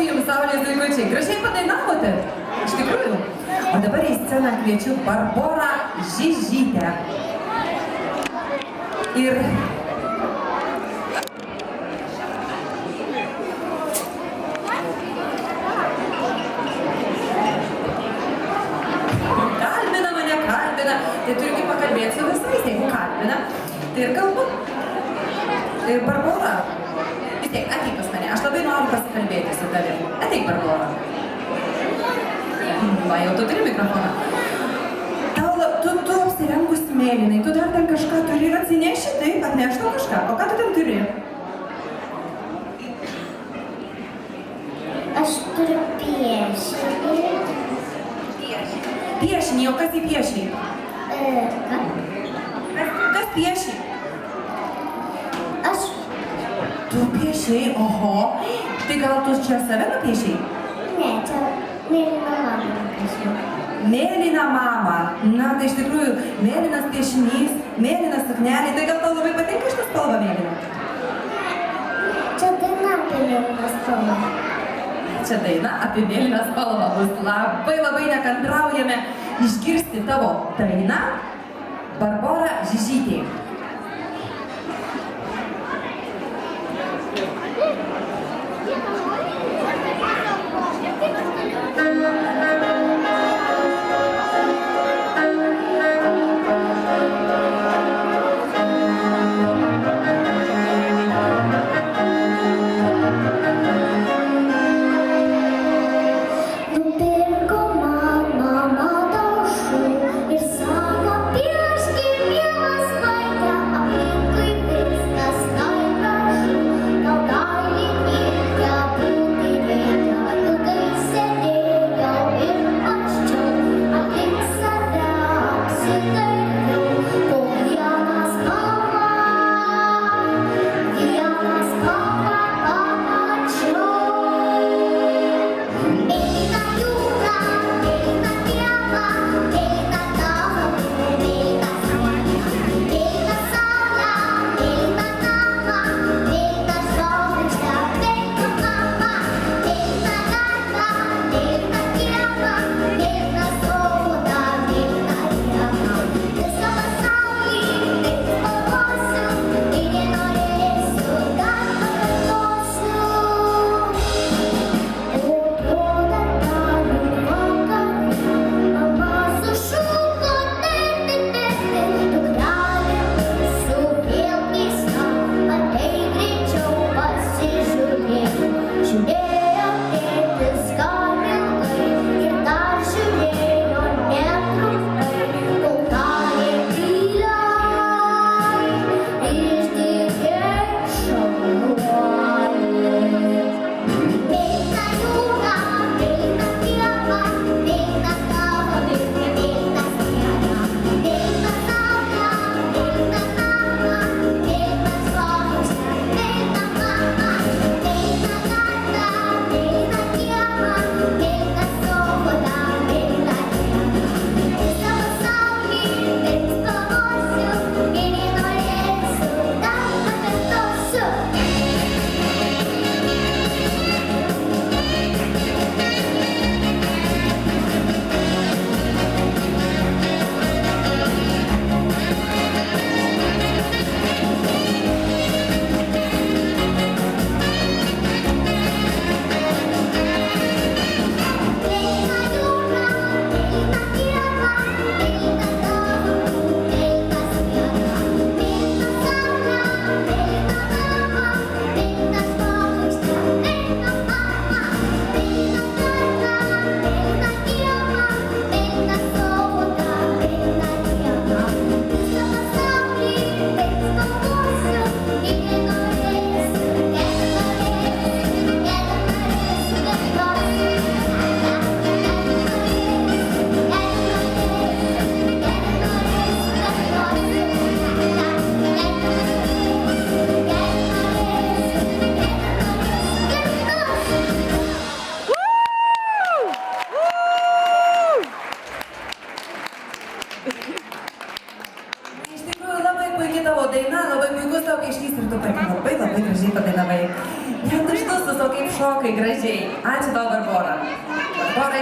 Ačiū Jums, Saulės vaikučiai. Gražiai padainavote. Iš tikrųjų. O dabar į sceną kviečiu Barborą Žižytę. Ir... Kalbina mane, kalbina. Tai turiu kaip pakalbėti su visais, jeigu kalbina. Tai ir kalbu. Tai Barbora. Vis tiek, ateik pas mane. Aš labai noriu pasikalbėti su tavimi. Ateik, Barbora. Va, jau tu turi mikrofoną. Tu apsirengus mėlynai, tu dar ten kažką turi ir atsineši, taip, atneš tau kažką. O ką tu ten turi? Aš turiu piešinį. Piešinį, o kas į piešinį? Ką? Kas pieši? Aš... Tu piešiai, oho. Tai gal tu čia save nupiešiai? Ne, čia mėlyna mama nupiešiau. Mėlyna mama. Na, tai iš tikrųjų, mėlynas piešinys, mėlynas suknelė. Tai gal tau labai patinka šitą spalvą mėlyną? Čia daina apie mėlyną spalvą. Čia daina apie mėlyną spalvą. Bus labai nekantraujame išgirsti tavo dainą Barbora Žižytė. tavo daina, labai puikus tavo piešinys ir tu pati labai gražiai padainavai. Net iš tos kopūstus, o kaip šokai gražiai. Ačiū tau, Barbora. Barbora,